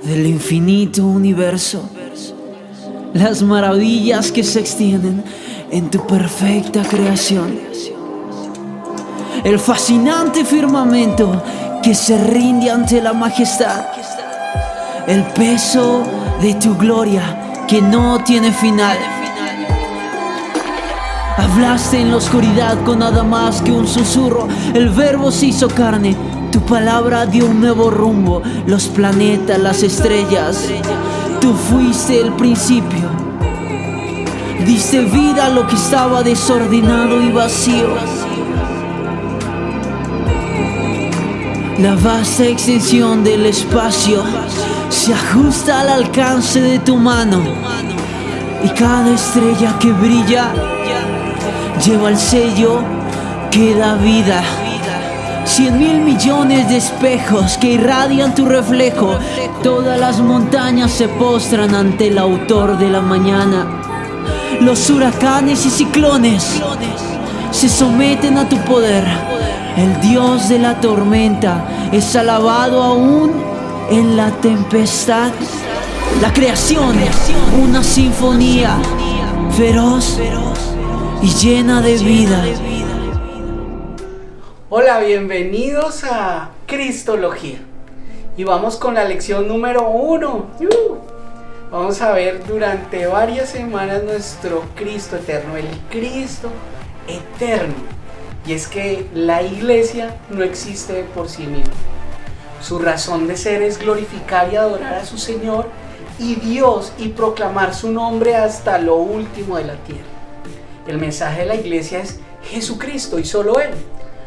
del infinito universo, las maravillas que se extienden en tu perfecta creación, el fascinante firmamento que se rinde ante la majestad, el peso de tu gloria que no tiene final. Hablaste en la oscuridad con nada más que un susurro, el verbo se hizo carne, tu palabra dio un nuevo rumbo, los planetas, las estrellas, tú fuiste el principio, diste vida a lo que estaba desordenado y vacío. La vasta extensión del espacio se ajusta al alcance de tu mano, y cada estrella que brilla lleva el sello que da vida. 100.000 millones de espejos que irradian tu reflejo. Todas las montañas se postran ante el autor de la mañana. Los huracanes y ciclones se someten a tu poder. El Dios de la tormenta es alabado aún en la tempestad. La creación, una sinfonía feroz y llena de vida. Hola, bienvenidos a Cristología. Y vamos con la lección número 1. Vamos a ver durante varias semanas nuestro Cristo eterno, el Cristo eterno. Y es que la iglesia no existe por sí misma. Su razón de ser es glorificar y adorar a su Señor y Dios y proclamar su nombre hasta lo último de la tierra. El mensaje de la iglesia es Jesucristo y solo Él.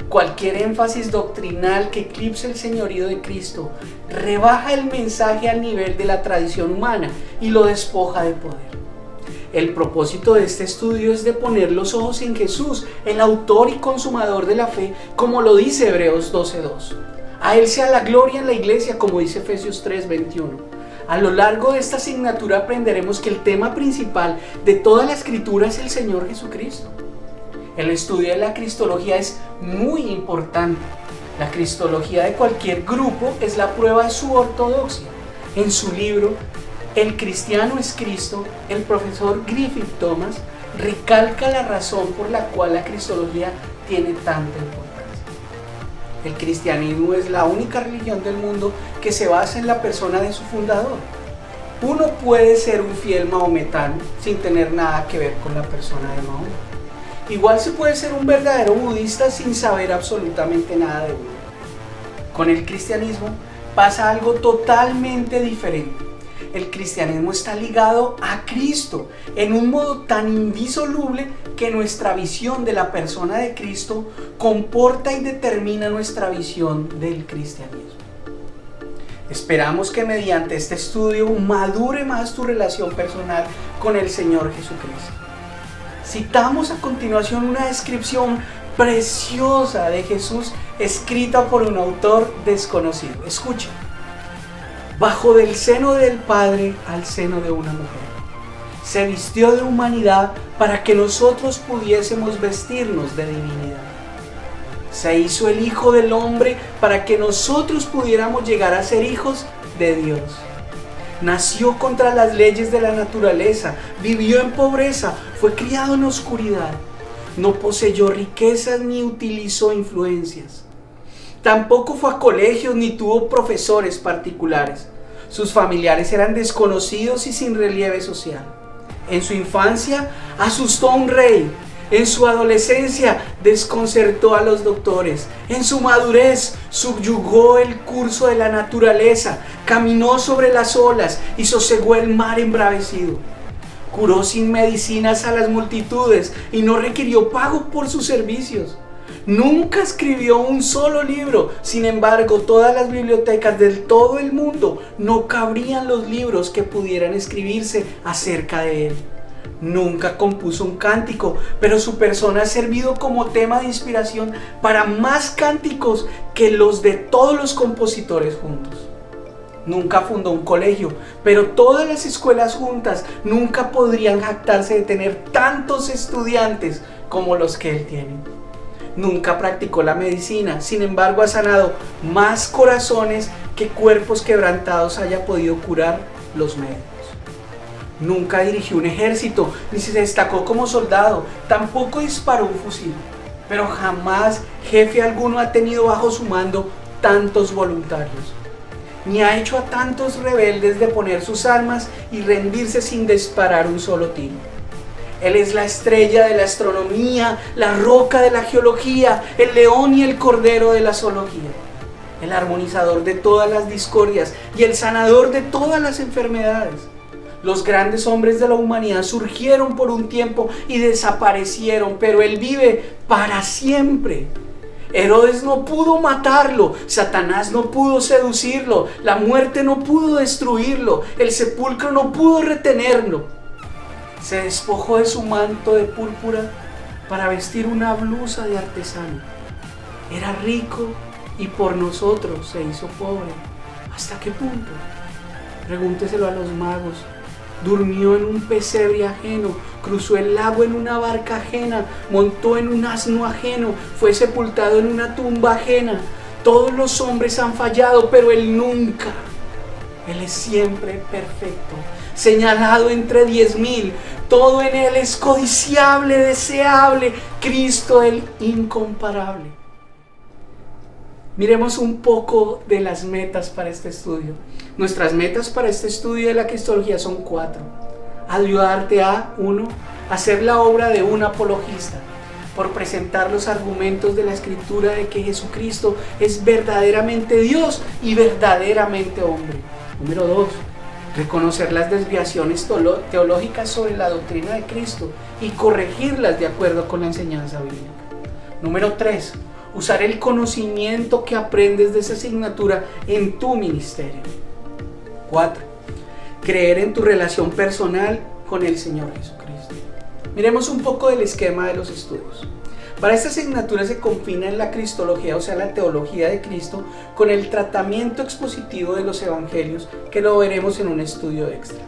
Cualquier énfasis doctrinal que eclipse el señorío de Cristo rebaja el mensaje al nivel de la tradición humana y lo despoja de poder. El propósito de este estudio es de poner los ojos en Jesús, el autor y consumador de la fe, como lo dice Hebreos 12:2. A Él sea la gloria en la iglesia, como dice Efesios 3:21. A lo largo de esta asignatura aprenderemos que el tema principal de toda la escritura es el Señor Jesucristo. El estudio de la cristología es muy importante. La cristología de cualquier grupo es la prueba de su ortodoxia. En su libro El cristiano es Cristo, el profesor Griffith Thomas recalca la razón por la cual la cristología tiene tanta importancia. El cristianismo es la única religión del mundo que se basa en la persona de su fundador. Uno puede ser un fiel mahometano sin tener nada que ver con la persona de Mahoma. Igual se puede ser un verdadero budista sin saber absolutamente nada de Buda. Con el cristianismo pasa algo totalmente diferente. El cristianismo está ligado a Cristo en un modo tan indisoluble que nuestra visión de la persona de Cristo comporta y determina nuestra visión del cristianismo. Esperamos que mediante este estudio madure más tu relación personal con el Señor Jesucristo. Citamos a continuación una descripción preciosa de Jesús escrita por un autor desconocido. Escucha. Bajo del seno del Padre al seno de una mujer. Se vistió de humanidad para que nosotros pudiésemos vestirnos de divinidad. Se hizo el Hijo del Hombre para que nosotros pudiéramos llegar a ser hijos de Dios. Nació contra las leyes de la naturaleza, vivió en pobreza, fue criado en oscuridad, no poseyó riquezas ni utilizó influencias. Tampoco fue a colegios ni tuvo profesores particulares. Sus familiares eran desconocidos y sin relieve social. En su infancia asustó a un rey. En su adolescencia desconcertó a los doctores. En su madurez subyugó el curso de la naturaleza, caminó sobre las olas y sosegó el mar embravecido. Curó sin medicinas a las multitudes y no requirió pago por sus servicios. Nunca escribió un solo libro. Sin embargo, todas las bibliotecas de todo el mundo no cabrían los libros que pudieran escribirse acerca de él. Nunca compuso un cántico, pero su persona ha servido como tema de inspiración para más cánticos que los de todos los compositores juntos. Nunca fundó un colegio, pero todas las escuelas juntas nunca podrían jactarse de tener tantos estudiantes como los que él tiene. Nunca practicó la medicina, sin embargo ha sanado más corazones que cuerpos quebrantados haya podido curar los médicos. Nunca dirigió un ejército, ni se destacó como soldado, tampoco disparó un fusil. Pero jamás jefe alguno ha tenido bajo su mando tantos voluntarios, ni ha hecho a tantos rebeldes de poner sus armas y rendirse sin disparar un solo tiro. Él es la estrella de la astronomía, la roca de la geología, el león y el cordero de la zoología, el armonizador de todas las discordias y el sanador de todas las enfermedades. Los grandes hombres de la humanidad surgieron por un tiempo y desaparecieron, pero Él vive para siempre. Herodes no pudo matarlo, Satanás no pudo seducirlo, la muerte no pudo destruirlo, el sepulcro no pudo retenerlo. Se despojó de su manto de púrpura para vestir una blusa de artesano. Era rico y por nosotros se hizo pobre. ¿Hasta qué punto? Pregúnteselo a los magos. Durmió en un pesebre ajeno, cruzó el lago en una barca ajena, montó en un asno ajeno, fue sepultado en una tumba ajena. Todos los hombres han fallado, pero Él nunca. Él es siempre perfecto, señalado entre 10,000. Todo en Él es codiciable, deseable. Cristo el incomparable. Miremos un poco de las metas para este estudio. Nuestras metas para este estudio de la cristología son 4. Ayudarte a 1. Hacer la obra de un apologista, por presentar los argumentos de la Escritura de que Jesucristo es verdaderamente Dios y verdaderamente hombre. Número 2. Reconocer las desviaciones teológicas sobre la doctrina de Cristo y corregirlas de acuerdo con la enseñanza bíblica. Número 3. Usar el conocimiento que aprendes de esa asignatura en tu ministerio. 4. Creer en tu relación personal con el Señor Jesucristo. Miremos un poco del esquema de los estudios. Para esta asignatura se confina en la cristología, o sea, la teología de Cristo, con el tratamiento expositivo de los evangelios, que lo veremos en un estudio extra.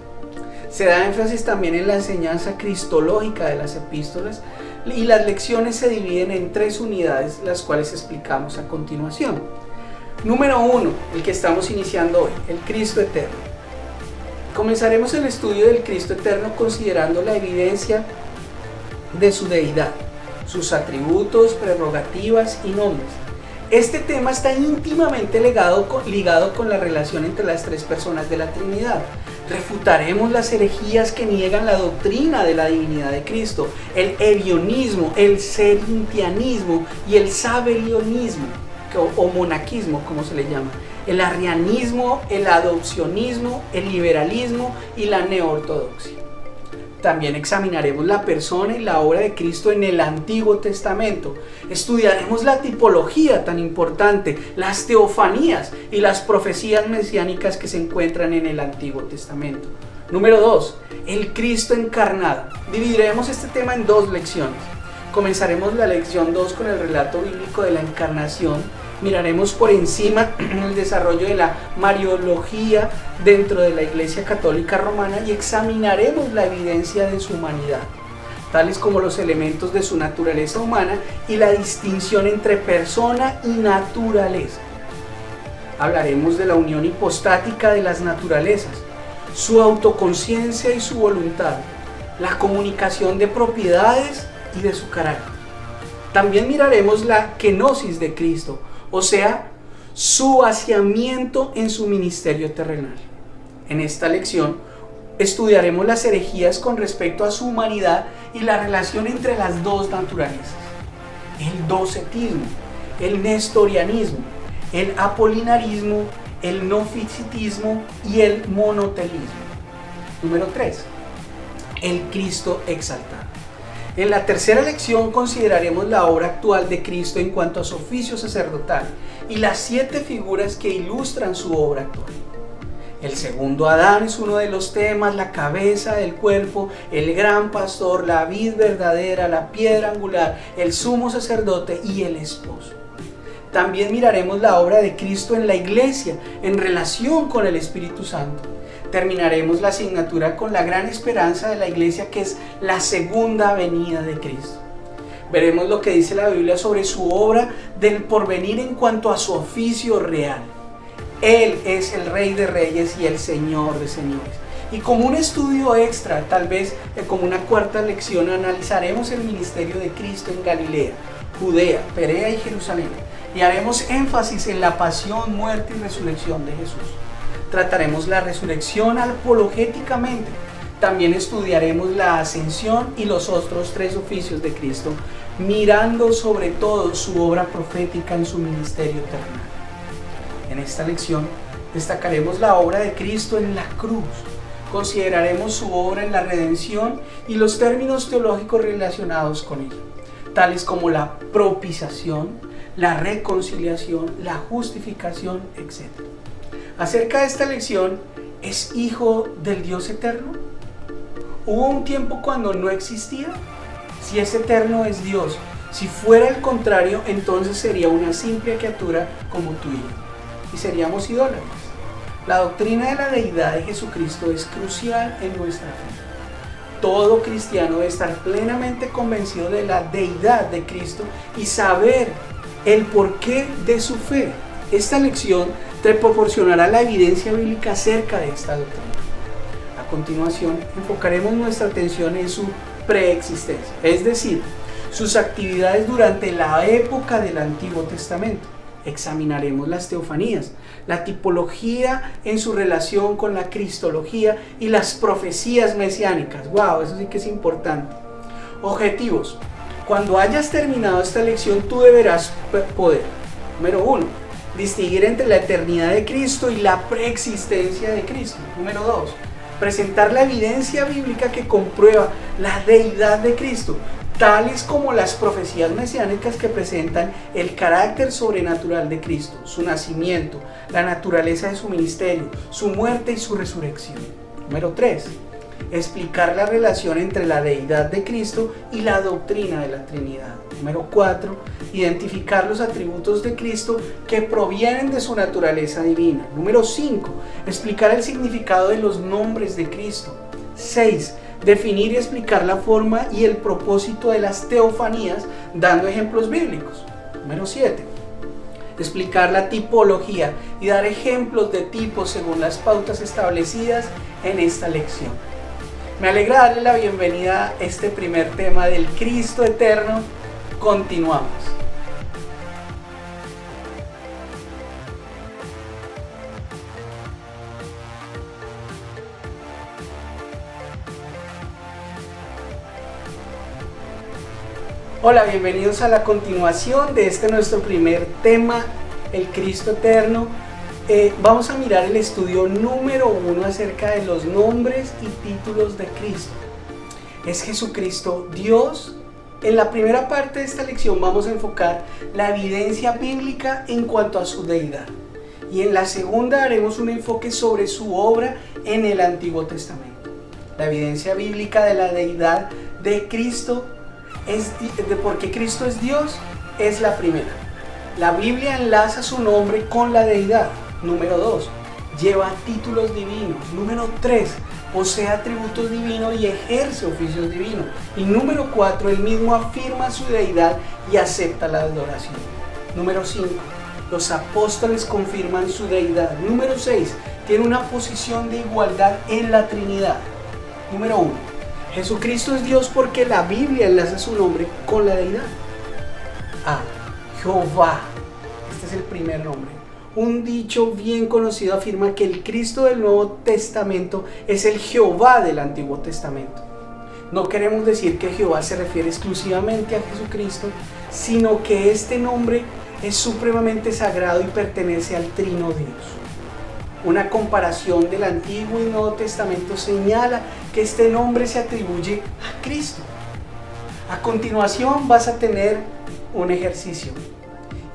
Se da énfasis también en la enseñanza cristológica de las epístolas y las lecciones se dividen en 3 unidades, las cuales explicamos a continuación. Número 1, el que estamos iniciando hoy, el Cristo eterno. Comenzaremos el estudio del Cristo eterno considerando la evidencia de su deidad, sus atributos, prerrogativas y nombres. Este tema está íntimamente ligado con la relación entre las 3 personas de la Trinidad. Refutaremos las herejías que niegan la doctrina de la divinidad de Cristo, el evionismo, el serintianismo y el sabelionismo, o monaquismo, como se le llama, el arrianismo, el adopcionismo, el liberalismo y la neortodoxia. También examinaremos la persona y la obra de Cristo en el Antiguo Testamento. Estudiaremos la tipología tan importante, las teofanías y las profecías mesiánicas que se encuentran en el Antiguo Testamento. Número 2, el Cristo encarnado. Dividiremos este tema en 2 lecciones. Comenzaremos la lección 2 con el relato bíblico de la encarnación. Miraremos por encima el desarrollo de la mariología dentro de la Iglesia Católica Romana y examinaremos la evidencia de su humanidad, tales como los elementos de su naturaleza humana y la distinción entre persona y naturaleza. Hablaremos de la unión hipostática de las naturalezas, su autoconciencia y su voluntad, la comunicación de propiedades y de su carácter. También miraremos la kenosis de Cristo, o sea, su vaciamiento en su ministerio terrenal. En esta lección estudiaremos las herejías con respecto a su humanidad y la relación entre las 2 naturalezas: el docetismo, el nestorianismo, el apolinarismo, el noficitismo y el monotelismo. Número 3, el Cristo exaltado. En la tercera lección consideraremos la obra actual de Cristo en cuanto a su oficio sacerdotal y las 7 figuras que ilustran su obra actual. El segundo Adán es uno de los temas, la cabeza del cuerpo, el gran pastor, la vid verdadera, la piedra angular, el sumo sacerdote y el esposo. También miraremos la obra de Cristo en la iglesia en relación con el Espíritu Santo. Terminaremos la asignatura con la gran esperanza de la iglesia, que es la segunda venida de Cristo. Veremos lo que dice la Biblia sobre su obra del porvenir en cuanto a su oficio real. Él es el Rey de Reyes y el Señor de Señores. Y como un estudio extra, tal vez como una cuarta lección, analizaremos el ministerio de Cristo en Galilea, Judea, Perea y Jerusalén. Y haremos énfasis en la pasión, muerte y resurrección de Jesús. Trataremos la resurrección apologéticamente. También estudiaremos la ascensión y los otros 3 oficios de Cristo, mirando sobre todo su obra profética en su ministerio terrenal. En esta lección destacaremos la obra de Cristo en la cruz. Consideraremos su obra en la redención y los términos teológicos relacionados con ella, tales como la propiciación, la reconciliación, la justificación, etc. Acerca de esta lección, ¿es hijo del Dios eterno? ¿Hubo un tiempo cuando no existía? Si es eterno es Dios. Si fuera el contrario, entonces sería una simple criatura como tú y yo, y seríamos idólatras. La doctrina de la deidad de Jesucristo es crucial en nuestra fe. Todo cristiano debe estar plenamente convencido de la deidad de Cristo y saber el porqué de su fe. Esta lección te proporcionará la evidencia bíblica acerca de esta doctrina. A continuación, enfocaremos nuestra atención en su preexistencia, es decir, sus actividades durante la época del Antiguo Testamento. Examinaremos las teofanías, la tipología en su relación con la cristología y las profecías mesiánicas. ¡Wow! Eso sí que es importante. Objetivos. Cuando hayas terminado esta lección, tú deberás poder, número 1, distinguir entre la eternidad de Cristo y la preexistencia de Cristo. Número 2, presentar la evidencia bíblica que comprueba la deidad de Cristo, tales como las profecías mesiánicas que presentan el carácter sobrenatural de Cristo, su nacimiento, la naturaleza de su ministerio, su muerte y su resurrección. Número 3, explicar la relación entre la deidad de Cristo y la doctrina de la Trinidad. Número 4, identificar los atributos de Cristo que provienen de su naturaleza divina. Número 5, explicar el significado de los nombres de Cristo. 6, definir y explicar la forma y el propósito de las teofanías, dando ejemplos bíblicos. Número 7, explicar la tipología y dar ejemplos de tipos según las pautas establecidas en esta lección. Me alegra darle la bienvenida a este primer tema del Cristo eterno. Continuamos. Hola, bienvenidos a la continuación de este nuestro primer tema, el Cristo eterno. Vamos a mirar el estudio número 1 acerca de los nombres y títulos de Cristo. ¿Es Jesucristo Dios? En la primera parte de esta lección vamos a enfocar la evidencia bíblica en cuanto a su deidad. Y en la segunda haremos un enfoque sobre su obra en el Antiguo Testamento. La evidencia bíblica de la deidad de Cristo, de por qué Cristo es Dios, es la primera. La Biblia enlaza su nombre con la deidad. Número 2, lleva títulos divinos. Número 3, posee atributos divinos y ejerce oficios divinos. Y número 4, él mismo afirma su deidad y acepta la adoración. Número 5, los apóstoles confirman su deidad. Número 6, tiene una posición de igualdad en la Trinidad. Número 1, Jesucristo es Dios porque la Biblia enlaza su nombre con la deidad. A. Jehová. Este es el primer nombre. Un dicho bien conocido afirma que el Cristo del Nuevo Testamento es el Jehová del Antiguo Testamento. No queremos decir que Jehová se refiere exclusivamente a Jesucristo, sino que este nombre es supremamente sagrado y pertenece al Trino Dios. Una comparación del Antiguo y Nuevo Testamento señala que este nombre se atribuye a Cristo. A continuación vas a tener un ejercicio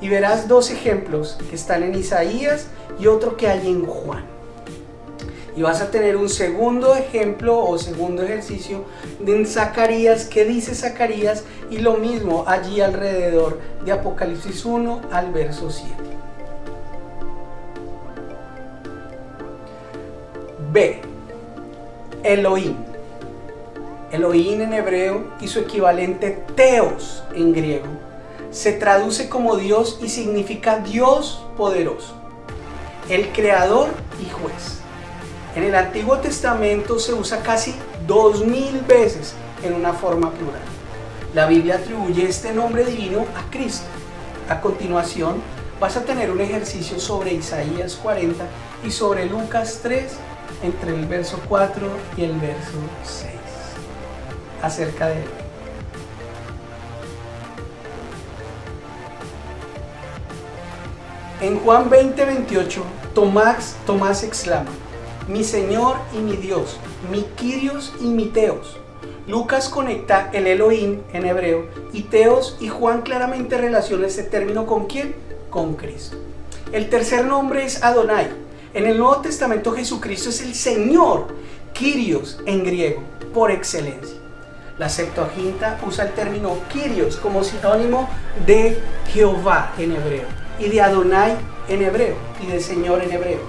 y verás 2 ejemplos que están en Isaías y otro que hay en Juan. Y vas a tener un segundo ejemplo o segundo ejercicio en Zacarías, que dice Zacarías, y lo mismo allí alrededor de Apocalipsis 1 al verso 7. B. Elohim. Elohim en hebreo y su equivalente Theos en griego se traduce como Dios y significa Dios poderoso. el creador y juez. En el Antiguo Testamento se usa casi 2000 veces en una forma plural. La Biblia atribuye este nombre divino a Cristo. A continuación, vas a tener un ejercicio sobre Isaías 40 y sobre Lucas 3, entre el verso 4 y el verso 6, acerca de él. En Juan 20:28, Tomás exclama: mi Señor y mi Dios, mi Kyrios y mi Teos. Lucas conecta el Elohim en hebreo y Teos, y Juan claramente relaciona este término ¿con quién? Con Cristo. El tercer nombre es Adonai. En el Nuevo Testamento Jesucristo es el Señor, Kyrios en griego, por excelencia. La Septuaginta usa el término Kyrios como sinónimo de Jehová en hebreo, y de Adonai en hebreo, y de Señor en hebreo.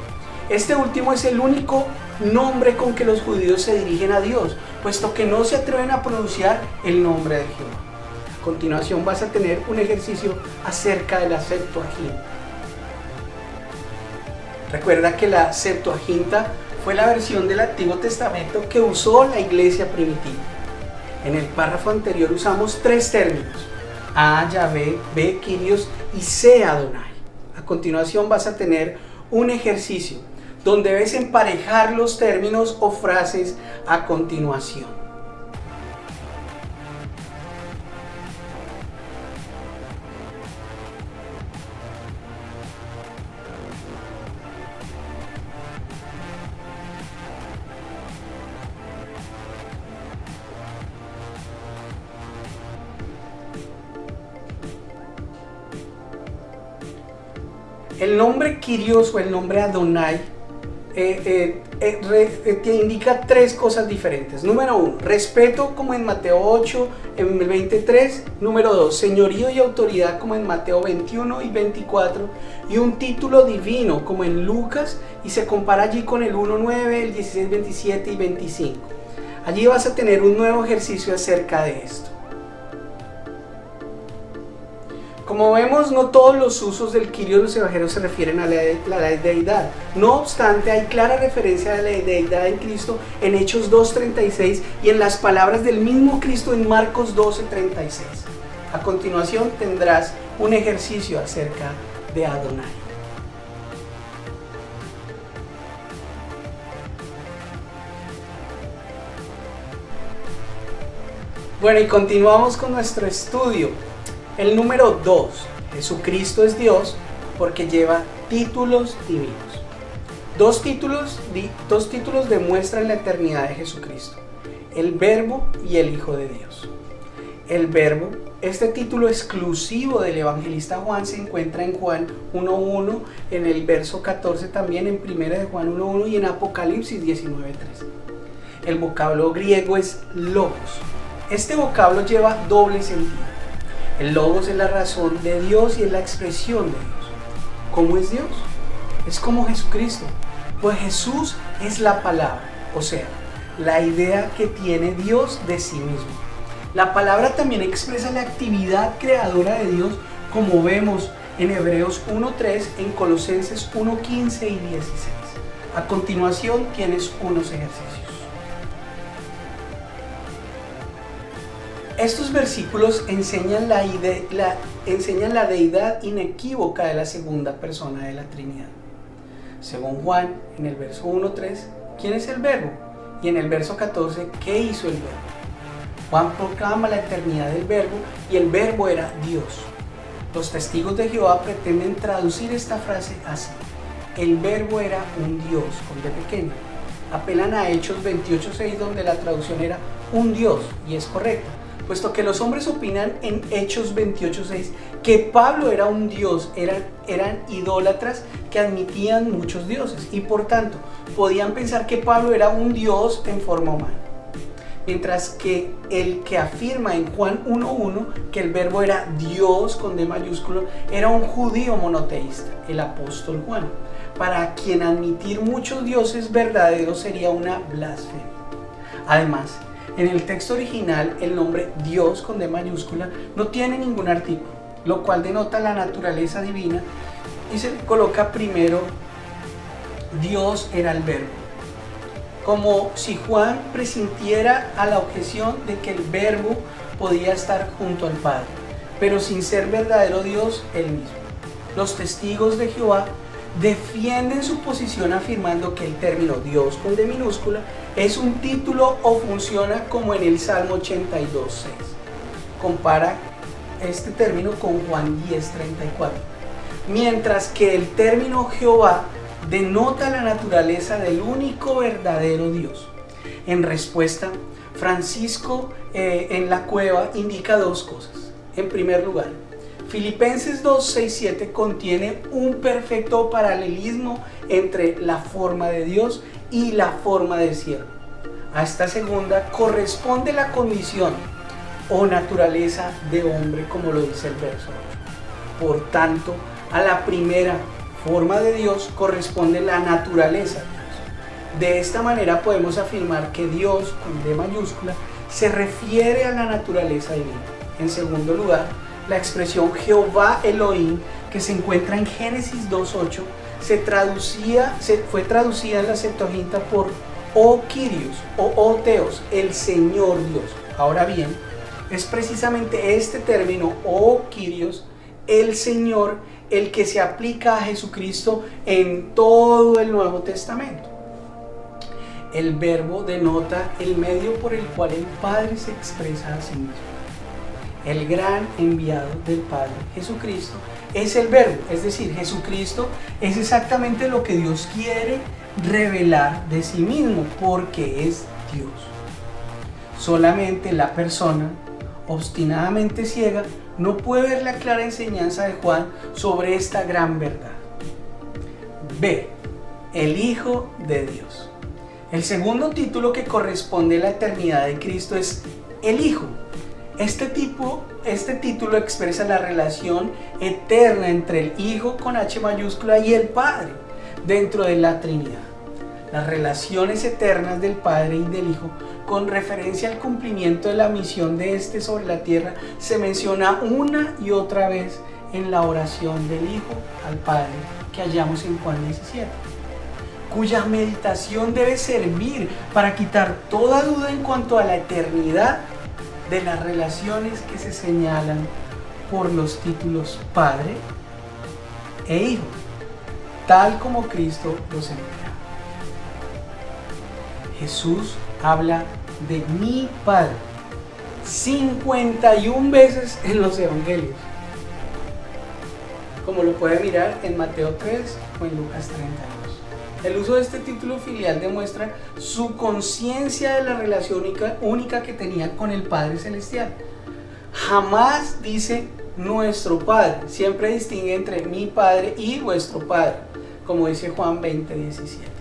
Este último es el único nombre con que los judíos se dirigen a Dios, puesto que no se atreven a pronunciar el nombre de Jehová. A continuación vas a tener un ejercicio acerca de la Septuaginta. Recuerda que la Septuaginta fue la versión del Antiguo Testamento que usó la iglesia primitiva. En el párrafo anterior usamos tres términos: A, Yahvé, B, Kyrios y C, Adonai. A continuación vas a tener un ejercicio donde debes emparejar los términos o frases a continuación. El nombre Kyrios o el nombre Adonai te indica tres cosas diferentes. Número 1, respeto como en Mateo 8, en el 23. Número 2, señorío y autoridad como en Mateo 21 y 24. Y un título divino como en Lucas, y se compara allí con el 1:9, el 16, 27 y 25. Allí vas a tener un nuevo ejercicio acerca de esto. Como vemos, no todos los usos del Kyrios de los evangelios se refieren a la deidad. No obstante, hay clara referencia a la deidad en Cristo en Hechos 2:36 y en las palabras del mismo Cristo en Marcos 12:36. A continuación tendrás un ejercicio acerca de Adonai. Bueno, y continuamos con nuestro estudio. El número 2, Jesucristo es Dios porque lleva títulos divinos. Dos títulos demuestran la eternidad de Jesucristo: el Verbo y el Hijo de Dios. El Verbo, este título exclusivo del evangelista Juan, se encuentra en Juan 1:1, en el verso 14 también, en 1 de Juan 1:1 y en Apocalipsis 19:3. El vocablo griego es logos. Este vocablo lleva doble sentido. El logos es la razón de Dios y es la expresión de Dios. ¿Cómo es Dios? Es como Jesucristo. Pues Jesús es la palabra, o sea, la idea que tiene Dios de sí mismo. La palabra también expresa la actividad creadora de Dios, como vemos en Hebreos 1:3, en Colosenses 1:15 y 16. A continuación tienes unos ejercicios. Estos versículos enseñan la deidad inequívoca de la segunda persona de la Trinidad. Según Juan, en el verso 1:3, ¿quién es el Verbo? Y en el verso 14, ¿qué hizo el Verbo? Juan proclama la eternidad del Verbo y el Verbo era Dios. Los testigos de Jehová pretenden traducir esta frase así: el Verbo era un Dios, con D pequeña. Apelan a Hechos 28:6, donde la traducción era un Dios, y es correcta, puesto que los hombres opinan en Hechos 28:6 que Pablo era un dios, eran idólatras que admitían muchos dioses y por tanto podían pensar que Pablo era un dios en forma humana. Mientras que el que afirma en Juan 1:1 que el Verbo era Dios con D mayúsculo era un judío monoteísta, el apóstol Juan, para quien admitir muchos dioses verdaderos sería una blasfemia. Además, en el texto original, el nombre Dios con D mayúscula no tiene ningún artículo, lo cual denota la naturaleza divina y se le coloca primero Dios era el Verbo. Como si Juan presintiera a la objeción de que el Verbo podía estar junto al Padre, pero sin ser verdadero Dios él mismo. Los testigos de Jehová defienden su posición afirmando que el término Dios con D minúscula es un título o funciona como en el Salmo 82:6. Compara este término con Juan 10:34. Mientras que el término Jehová denota la naturaleza del único verdadero Dios. En respuesta, Francisco en la Cueva indica dos cosas. En primer lugar, Filipenses 2:6-7 contiene un perfecto paralelismo entre la forma de Dios y la forma de siervo. A esta segunda corresponde la condición o naturaleza de hombre, como lo dice el verso 8. Por tanto, a la primera forma de Dios corresponde la naturaleza de Dios. De esta manera podemos afirmar que Dios, con D mayúscula, se refiere a la naturaleza divina. En segundo lugar, la expresión Jehová Elohim, que se encuentra en Génesis 2:8, fue traducida en la Septuaginta por O Kyrios o O Theos, el Señor Dios. Ahora bien, es precisamente este término O Kyrios, el Señor, el que se aplica a Jesucristo en todo el Nuevo Testamento. El verbo denota el medio por el cual el Padre se expresa a sí mismo. El gran enviado del Padre, Jesucristo, es el verbo, es decir, Jesucristo es exactamente lo que Dios quiere revelar de sí mismo, porque es Dios. Solamente la persona obstinadamente ciega no puede ver la clara enseñanza de Juan sobre esta gran verdad. B. El Hijo de Dios. El segundo título que corresponde a la eternidad de Cristo es el Hijo. Este título expresa la relación eterna entre el Hijo con H mayúscula y el Padre dentro de la Trinidad. Las relaciones eternas del Padre y del Hijo con referencia al cumplimiento de la misión de este sobre la tierra se menciona una y otra vez en la oración del Hijo al Padre que hallamos en Juan 17, cuya meditación debe servir para quitar toda duda en cuanto a la eternidad de las relaciones que se señalan por los títulos Padre e Hijo, tal como Cristo los emplea. Jesús habla de mi Padre 51 veces en los Evangelios, como lo puede mirar en Mateo 3 o en Lucas 32. El uso de este título filial demuestra su conciencia de la relación única que tenía con el Padre Celestial. Jamás dice nuestro Padre, siempre distingue entre mi Padre y vuestro Padre, como dice Juan 20:17.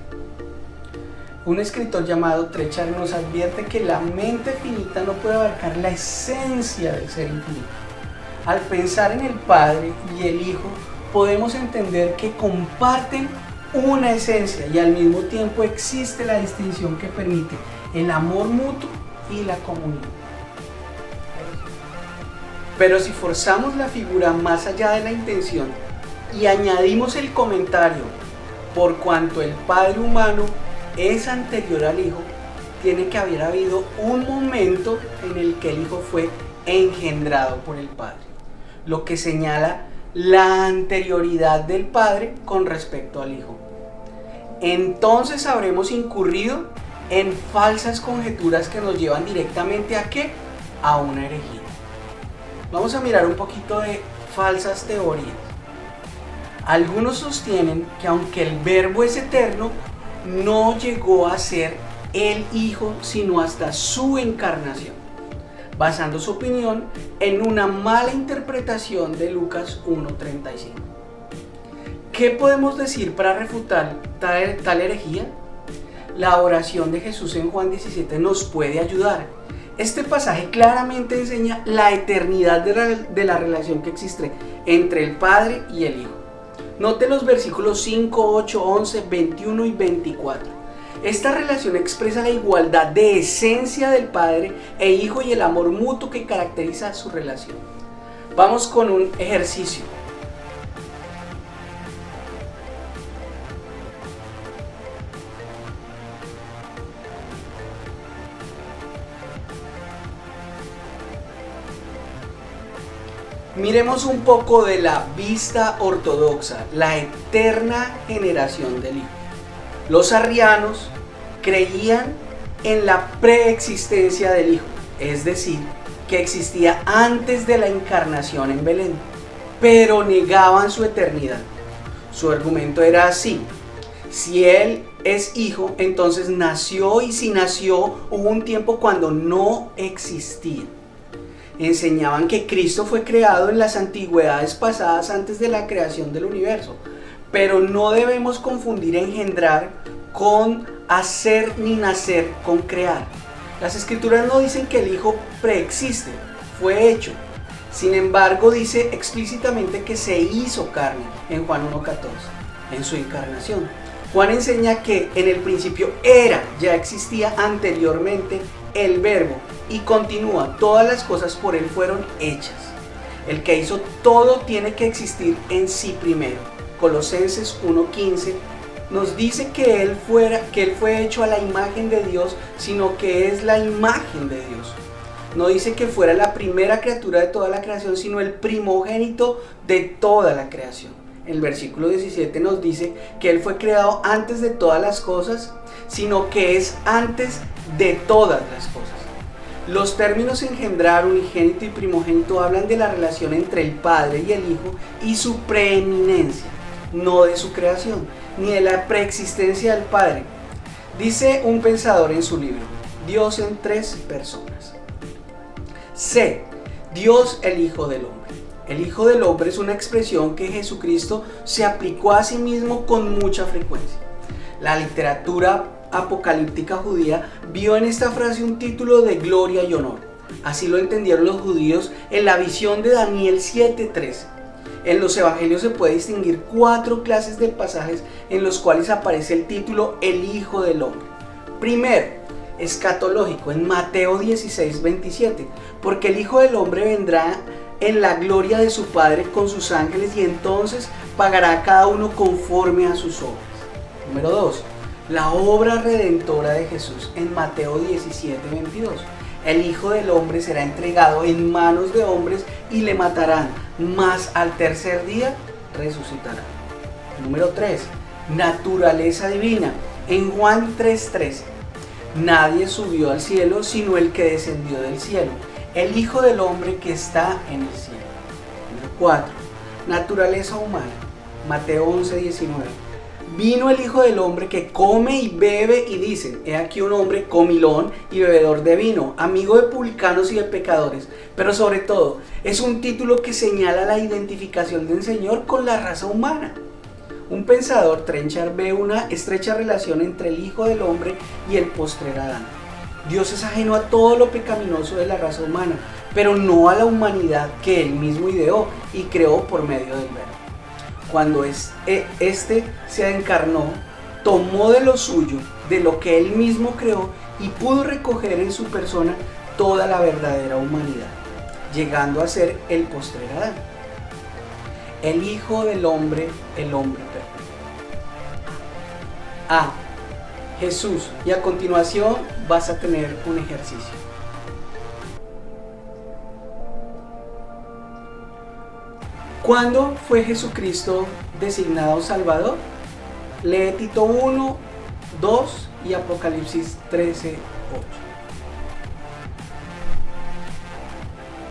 Un escritor llamado Trechar nos advierte que la mente finita no puede abarcar la esencia del ser infinito. Al pensar en el Padre y el Hijo, podemos entender que comparten una esencia y al mismo tiempo existe la distinción que permite el amor mutuo y la comunión. Pero si forzamos la figura más allá de la intención y añadimos el comentario, por cuanto el Padre humano es anterior al Hijo, tiene que haber habido un momento en el que el Hijo fue engendrado por el Padre, lo que señala la anterioridad del Padre con respecto al Hijo. Entonces habremos incurrido en falsas conjeturas que nos llevan directamente ¿a qué? A una herejía. Vamos a mirar un poquito de falsas teorías. Algunos sostienen que aunque el Verbo es eterno, no llegó a ser el Hijo sino hasta su encarnación, basando su opinión en una mala interpretación de Lucas 1:35. ¿Qué podemos decir para refutar tal herejía? La oración de Jesús en Juan 17 nos puede ayudar. Este pasaje claramente enseña la eternidad de la relación que existe entre el Padre y el Hijo. Note los versículos 5, 8, 11, 21 y 24. Esta relación expresa la igualdad de esencia del Padre e Hijo y el amor mutuo que caracteriza su relación. Vamos con un ejercicio. Miremos un poco de la vista ortodoxa, la eterna generación del Hijo. Los arrianos creían en la preexistencia del Hijo, es decir, que existía antes de la encarnación en Belén, pero negaban su eternidad. Su argumento era así: si Él es Hijo, entonces nació, y si nació, hubo un tiempo cuando no existía. Enseñaban que Cristo fue creado en las antigüedades pasadas antes de la creación del universo, pero no debemos confundir engendrar con hacer ni nacer con crear. Las escrituras no dicen que el Hijo preexiste, fue hecho. Sin embargo, dice explícitamente que se hizo carne en Juan 1:14, en su encarnación. Juan enseña que en el principio ya existía anteriormente el Verbo, y continúa: todas las cosas por Él fueron hechas. El que hizo todo tiene que existir en sí primero. Colosenses 1:15 nos dice que Él fue hecho a la imagen de Dios, sino que es la imagen de Dios. No dice que fuera la primera criatura de toda la creación, sino el primogénito de toda la creación. El versículo 17 nos dice que Él fue creado antes de todas las cosas, sino que es antes de todas las cosas. Los términos engendrar, unigénito y primogénito hablan de la relación entre el Padre y el Hijo y su preeminencia, no de su creación, ni de la preexistencia del Padre. Dice un pensador en su libro: Dios en tres personas. C. Dios el Hijo del Hombre. El Hijo del Hombre es una expresión que Jesucristo se aplicó a sí mismo con mucha frecuencia. La literatura apocalíptica judía vio en esta frase un título de gloria y honor. Así lo entendieron los judíos en la visión de Daniel 7:13. En los evangelios se puede distinguir 4 clases de pasajes en los cuales aparece el título el Hijo del Hombre. Primero, escatológico, en Mateo 16:27, porque el Hijo del Hombre vendrá en la gloria de su Padre con sus ángeles, y entonces pagará a cada uno conforme a sus obras. Número 2, la obra redentora de Jesús, en Mateo 17:22. El Hijo del Hombre será entregado en manos de hombres y le matarán, mas al tercer día resucitará. Número 3, naturaleza divina, en Juan 3:13. Nadie subió al cielo sino el que descendió del cielo, el Hijo del Hombre que está en el cielo. Número 4, naturaleza humana, Mateo 11:19. Vino el Hijo del Hombre que come y bebe, y dicen: he aquí un hombre comilón y bebedor de vino, amigo de publicanos y de pecadores. Pero sobre todo, es un título que señala la identificación del Señor con la raza humana. Un pensador, Trenchard, ve una estrecha relación entre el Hijo del Hombre y el postrer Adán. Dios es ajeno a todo lo pecaminoso de la raza humana, pero no a la humanidad que Él mismo ideó y creó por medio del Verbo. Cuando este se encarnó, tomó de lo suyo, de lo que Él mismo creó, y pudo recoger en su persona toda la verdadera humanidad, llegando a ser el postrer Adán. El Hijo del Hombre, el hombre perfecto. A. Jesús. Y a continuación vas a tener un ejercicio. ¿Cuándo fue Jesucristo designado Salvador? Lee Tito 1, 2 y Apocalipsis 13, 8.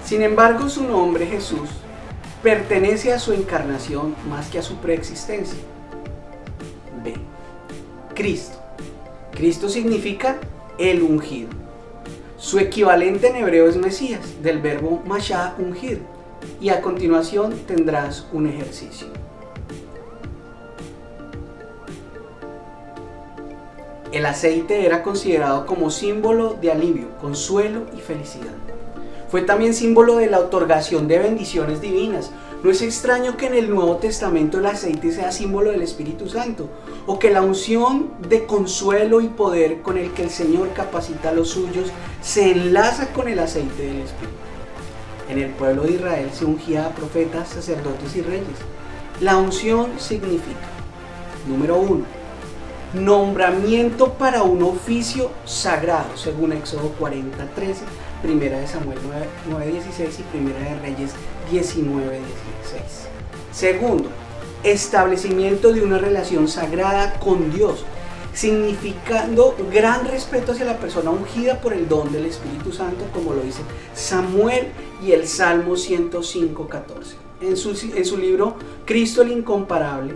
Sin embargo, su nombre, Jesús, pertenece a su encarnación más que a su preexistencia. B. Cristo. Cristo significa el ungido. Su equivalente en hebreo es Mesías, del verbo mashá, ungir. Y a continuación tendrás un ejercicio. El aceite era considerado como símbolo de alivio, consuelo y felicidad. Fue también símbolo de la otorgación de bendiciones divinas. No es extraño que en el Nuevo Testamento el aceite sea símbolo del Espíritu Santo, o que la unción de consuelo y poder con el que el Señor capacita a los suyos se enlaza con el aceite del Espíritu. En el pueblo de Israel se ungía a profetas, sacerdotes y reyes. La unción significa: número 1, nombramiento para un oficio sagrado, según Éxodo 40:13, Primera de Samuel 9:16 y Primera de Reyes 19:16. Segundo, establecimiento de una relación sagrada con Dios, significando gran respeto hacia la persona ungida por el don del Espíritu Santo, como lo dice Samuel y el Salmo 105:14. En su libro Cristo el Incomparable,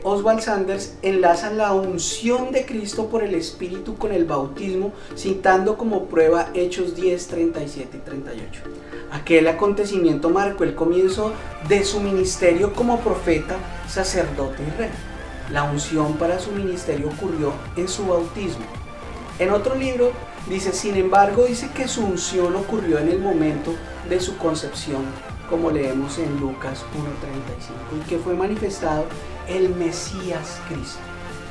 Oswald Sanders enlaza la unción de Cristo por el Espíritu con el bautismo, citando como prueba Hechos 10, 37 y 38. Aquel acontecimiento marcó el comienzo de su ministerio como profeta, sacerdote y rey. La unción para su ministerio ocurrió en su bautismo. En otro libro dice, sin embargo, dice que su unción ocurrió en el momento de su concepción, como leemos en Lucas 1:35, y que fue manifestado el Mesías Cristo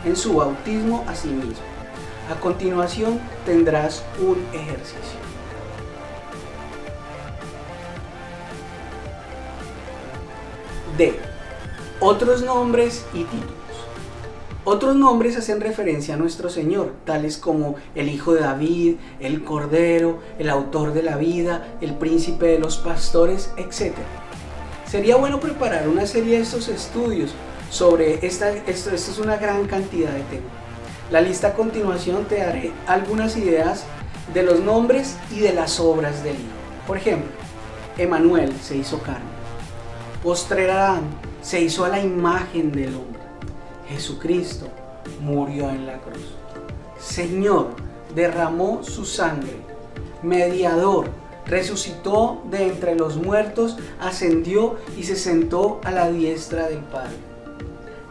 en su bautismo a sí mismo. A continuación tendrás un ejercicio. D. Otros nombres y títulos. Otros nombres hacen referencia a nuestro Señor, tales como el Hijo de David, el Cordero, el Autor de la vida, el Príncipe de los Pastores, etc. Sería bueno preparar una serie de estos estudios sobre esto es una gran cantidad de temas. La lista a continuación te daré algunas ideas de los nombres y de las obras del Hijo. Por ejemplo, Emanuel se hizo carne. Postrer Adán se hizo a la imagen del hombre. Jesucristo murió en la cruz. Señor derramó su sangre. Mediador resucitó de entre los muertos, ascendió y se sentó a la diestra del Padre.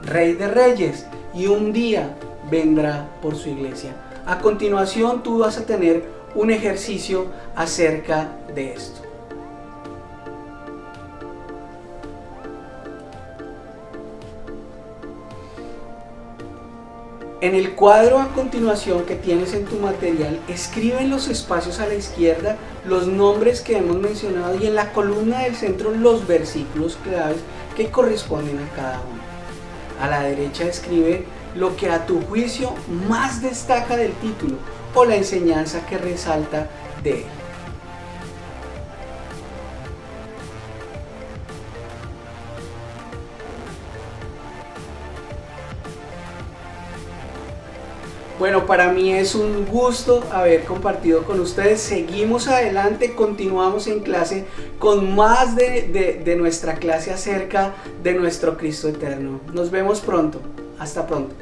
Rey de reyes, y un día vendrá por su iglesia. A continuación tú vas a tener un ejercicio acerca de esto. En el cuadro a continuación que tienes en tu material, escribe en los espacios a la izquierda los nombres que hemos mencionado y en la columna del centro los versículos claves que corresponden a cada uno. A la derecha escribe lo que a tu juicio más destaca del título o la enseñanza que resalta de él. Bueno, para mí es un gusto haber compartido con ustedes. Seguimos adelante, continuamos en clase con más de nuestra clase acerca de nuestro Cristo eterno. Nos vemos pronto. Hasta pronto.